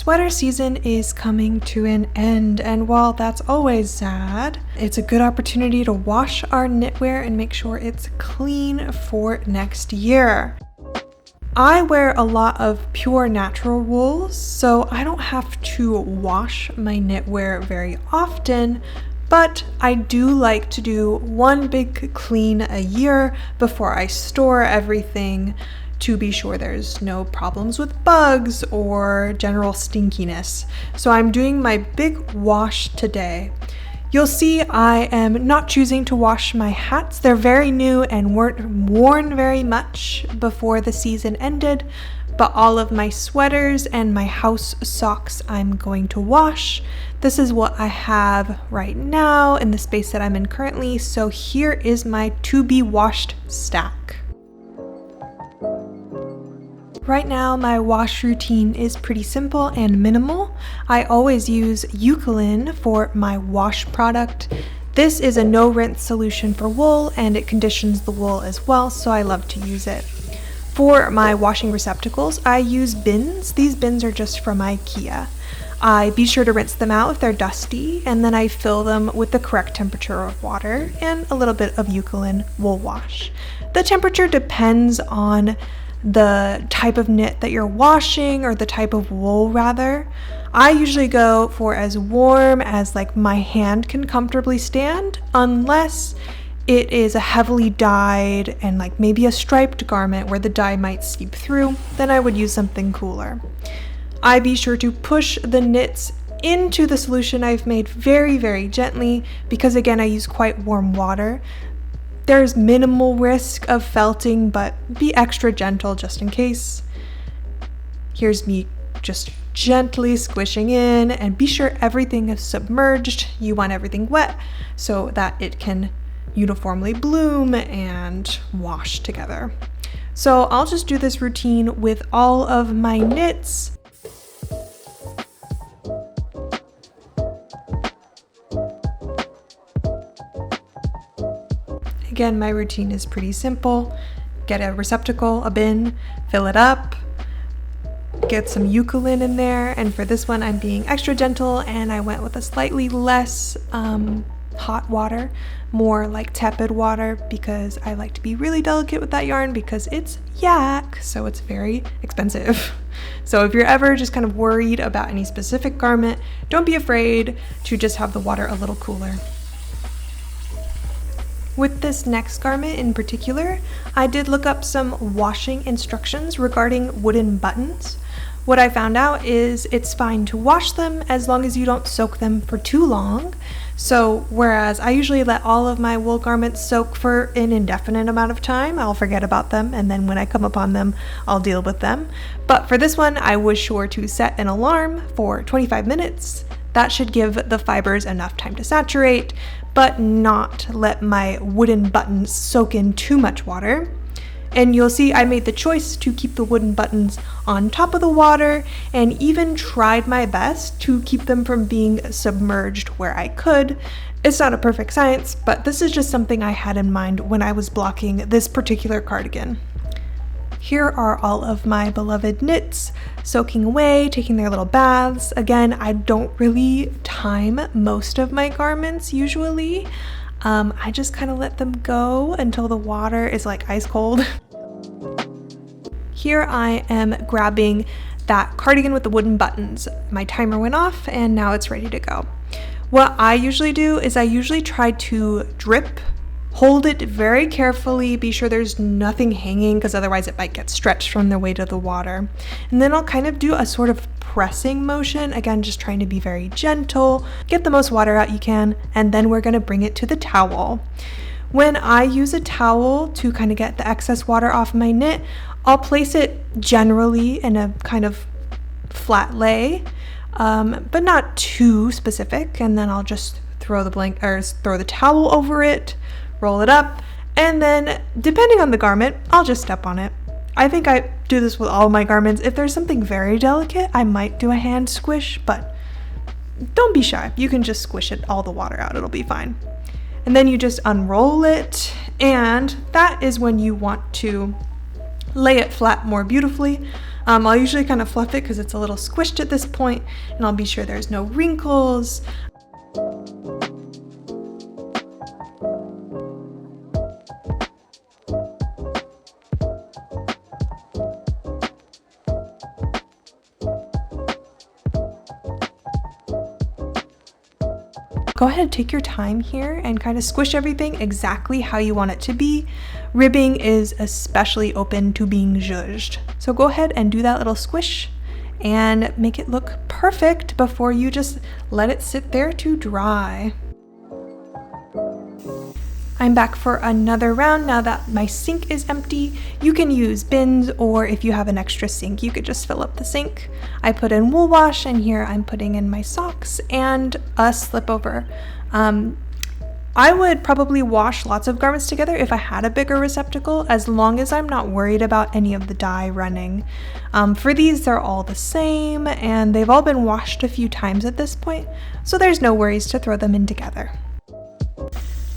Sweater season is coming to an end, and while that's always sad, it's a good opportunity to wash our knitwear and make sure it's clean for next year. I wear a lot of pure natural wools, so I don't have to wash my knitwear very often, but I do like to do one big clean a year before I store everything to be sure there's no problems with bugs or general stinkiness. So I'm doing my big wash today. You'll see I am not choosing to wash my hats. They're very new and weren't worn very much before the season ended, but all of my sweaters and my house socks I'm going to wash. This is what I have right now in the space that I'm in currently, so here is my to be washed stack. Right now, my wash routine is pretty simple and minimal. I always use Eucalan for my wash product. This is a no-rinse solution for wool, and it conditions the wool as well, so I love to use it. For my washing receptacles, I use bins. These bins are just from IKEA. I be sure to rinse them out if they're dusty, and then I fill them with the correct temperature of water and a little bit of Eucalan Woolwash. The temperature depends on the type of knit that you're washing, or the type of wool rather. I usually go for as warm as like my hand can comfortably stand, unless it is a heavily dyed and like maybe a striped garment where the dye might seep through, then I would use something cooler. I be sure to push the knits into the solution I've made very, very gently, because again I use quite warm water. There's minimal risk of felting, but be extra gentle just in case. Here's me just gently squishing in, and be sure everything is submerged. You want everything wet so that it can uniformly bloom and wash together. So I'll just do this routine with all of my knits. Again, my routine is pretty simple. Get a receptacle, a bin, fill it up, get some Eucalan in there, and for this one I'm being extra gentle and I went with a slightly less hot water, more like tepid water, because I like to be really delicate with that yarn because it's yak, so it's very expensive. So if you're ever just kind of worried about any specific garment, don't be afraid to just have the water a little cooler. With this next garment in particular, I did look up some washing instructions regarding wooden buttons. What I found out is it's fine to wash them as long as you don't soak them for too long. So whereas I usually let all of my wool garments soak for an indefinite amount of time, I'll forget about them, and then when I come upon them, I'll deal with them. But for this one, I was sure to set an alarm for 25 minutes. That should give the fibers enough time to saturate, but not let my wooden buttons soak in too much water. And you'll see I made the choice to keep the wooden buttons on top of the water, and even tried my best to keep them from being submerged where I could. It's not a perfect science, but this is just something I had in mind when I was blocking this particular cardigan. Here are all of my beloved knits soaking away, taking their little baths. Again, I don't really time most of my garments usually. I just kind of let them go until the water is like ice cold. Here I am grabbing that cardigan with the wooden buttons. My timer went off and now it's ready to go. What I usually do is I usually try to drip, hold it very carefully, be sure there's nothing hanging because otherwise it might get stretched from the weight of the water. And then I'll kind of do a sort of pressing motion, again just trying to be very gentle, get the most water out you can, and then we're going to bring it to the towel. When I use a towel to kind of get the excess water off my knit, I'll place it generally in a kind of flat lay, but not too specific, and then I'll just throw the towel over it, roll it up, and then depending on the garment, I'll just step on it. I think I do this with all my garments. If there's something very delicate, I might do a hand squish, but don't be shy. You can just squish it, all the water out, it'll be fine. And then you just unroll it, and that is when you want to lay it flat more beautifully. I'll usually kind of fluff it because it's a little squished at this point, and I'll be sure there's no wrinkles. Go ahead and take your time here and kind of squish everything exactly how you want it to be. Ribbing is especially open to being zhuzhed. So go ahead and do that little squish and make it look perfect before you just let it sit there to dry. I'm back for another round now that my sink is empty. You can use bins, or if you have an extra sink, you could just fill up the sink. I put in wool wash, and here I'm putting in my socks and a Slipover. I would probably wash lots of garments together if I had a bigger receptacle, as long as I'm not worried about any of the dye running. For these, they're all the same, and they've all been washed a few times at this point, so there's no worries to throw them in together.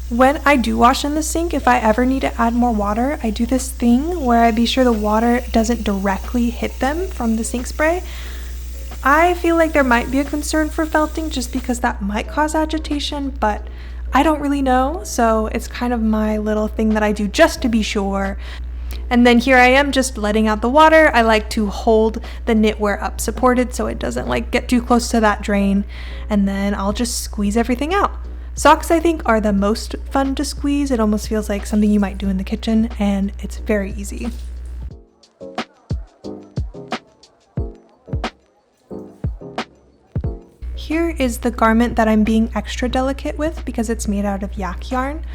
When I do wash in the sink, if I ever need to add more water, I do this thing where I be sure the water doesn't directly hit them from the sink spray. I feel like there might be a concern for felting just because that might cause agitation, but I don't really know, so it's kind of my little thing that I do just to be sure. And then here I am just letting out the water. I like to hold the knitwear up supported so it doesn't like get too close to that drain, and then I'll just squeeze everything out. Socks, I think, are the most fun to squeeze. It almost feels like something you might do in the kitchen, and it's very easy. Here is the garment that I'm being extra delicate with because it's made out of yak yarn.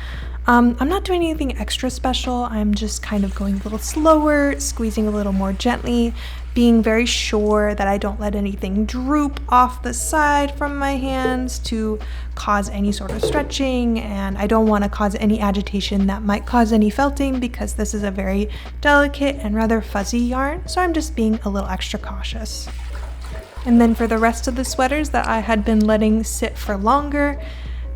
I'm not doing anything extra special. I'm just kind of going a little slower, squeezing a little more gently, being very sure that I don't let anything droop off the side from my hands to cause any sort of stretching, and I don't want to cause any agitation that might cause any felting because this is a very delicate and rather fuzzy yarn, so I'm just being a little extra cautious. And then for the rest of the sweaters that I had been letting sit for longer,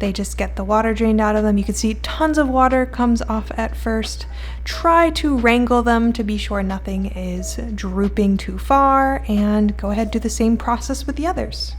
they just get the water drained out of them. You can see tons of water comes off at first. Try to wrangle them to be sure nothing is drooping too far, and go ahead and do the same process with the others.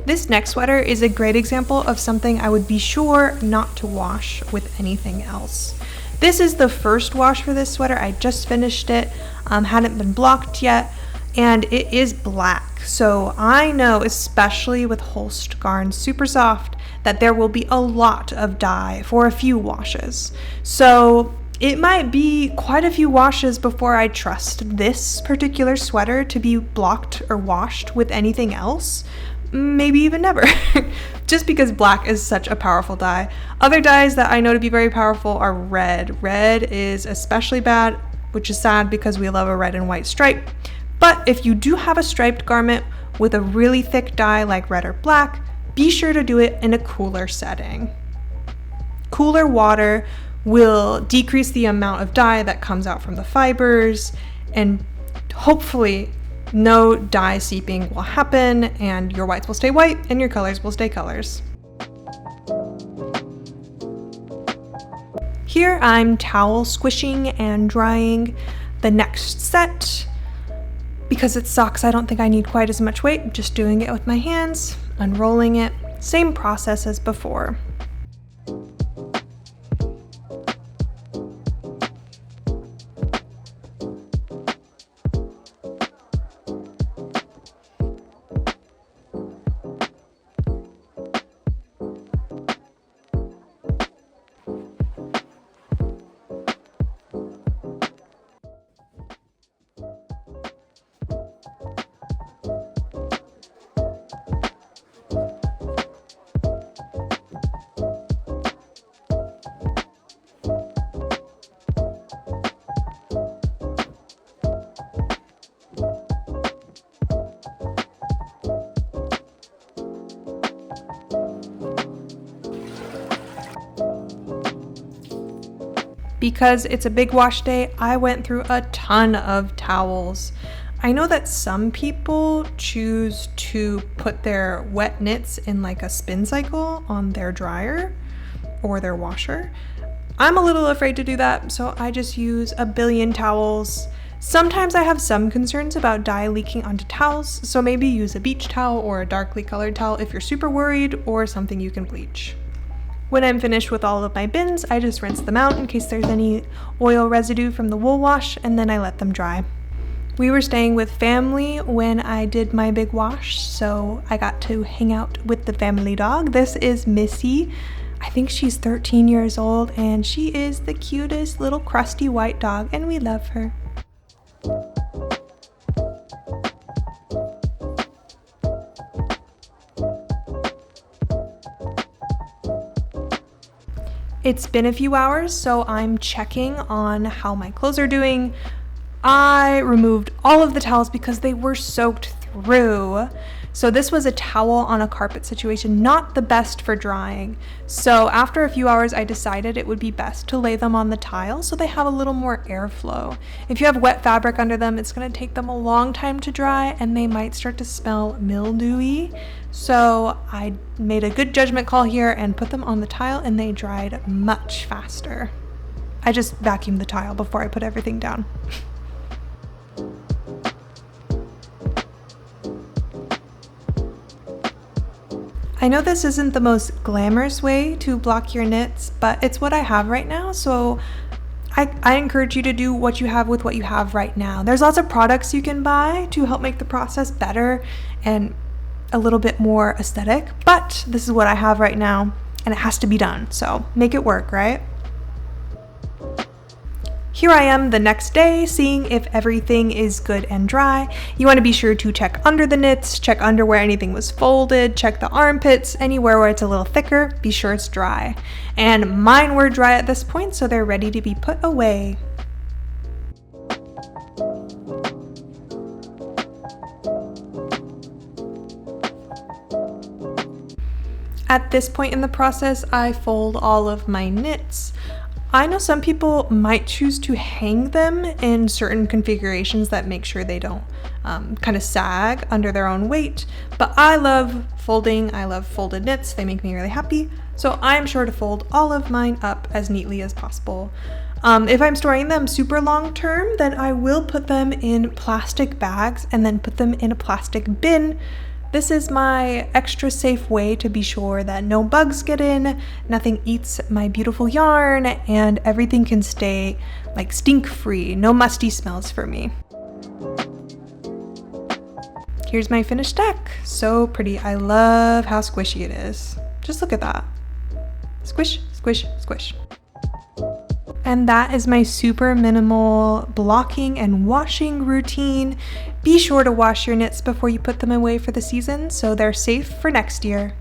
This next sweater is a great example of something I would be sure not to wash with anything else. This is the first wash for this sweater. I just finished it, hadn't been blocked yet, and it is black. So I know, especially with Holst Garn Super Soft, that there will be a lot of dye for a few washes. So it might be quite a few washes before I trust this particular sweater to be blocked or washed with anything else. Maybe even never, just because black is such a powerful dye. Other dyes that I know to be very powerful are red. Red is especially bad, which is sad because we love a red and white stripe. But if you do have a striped garment with a really thick dye like red or black, be sure to do it in a cooler setting. Cooler water will decrease the amount of dye that comes out from the fibers, and hopefully no dye seeping will happen, and your whites will stay white and your colors will stay colors. Here I'm towel squishing and drying the next set. Because it's socks, I don't think I need quite as much weight. I'm just doing it with my hands, unrolling it. Same process as before. Because it's a big wash day, I went through a ton of towels. I know that some people choose to put their wet knits in like a spin cycle on their dryer. or their washer. I'm a little afraid to do that, so I just use a billion towels. Sometimes I have some concerns about dye leaking onto towels, so maybe use a beach towel or a darkly colored towel if you're super worried, or something you can bleach. When I'm finished with all of my bins, I just rinse them out in case there's any oil residue from the wool wash, and then I let them dry. We were staying with family when I did my big wash, so I got to hang out with the family dog. This is Missy. I think she's 13 years old, and she is the cutest little crusty white dog, and we love her. It's been a few hours, so I'm checking on how my clothes are doing. I removed all of the towels because they were soaked through. So this was a towel on a carpet situation, not the best for drying. So after a few hours, I decided it would be best to lay them on the tile so they have a little more airflow. If you have wet fabric under them, it's going to take them a long time to dry and they might start to smell mildewy. So I made a good judgment call here and put them on the tile, and they dried much faster. I just vacuumed the tile before I put everything down. I know this isn't the most glamorous way to block your knits, but it's what I have right now, so I encourage you to do what you have with what you have right now. There's lots of products you can buy to help make the process better and a little bit more aesthetic, but this is what I have right now, and it has to be done, so make it work, right? Here I am the next day, seeing if everything is good and dry. You want to be sure to check under the knits, check under where anything was folded, check the armpits, anywhere where it's a little thicker, be sure it's dry. And mine were dry at this point, so they're ready to be put away. At this point in the process, I fold all of my knits. I know some people might choose to hang them in certain configurations that make sure they don't kind of sag under their own weight, but I love folding. I love folded knits. They make me really happy, so I'm sure to fold all of mine up as neatly as possible. If I'm storing them super long term, then I will put them in plastic bags and then put them in a plastic bin. This is my extra safe way to be sure that no bugs get in, nothing eats my beautiful yarn, and everything can stay like stink free, no musty smells for me. Here's my finished deck. So pretty. I love how squishy it is. Just look at that. Squish, squish, squish. And that is my super minimal blocking and washing routine. Be sure to wash your knits before you put them away for the season so they're safe for next year.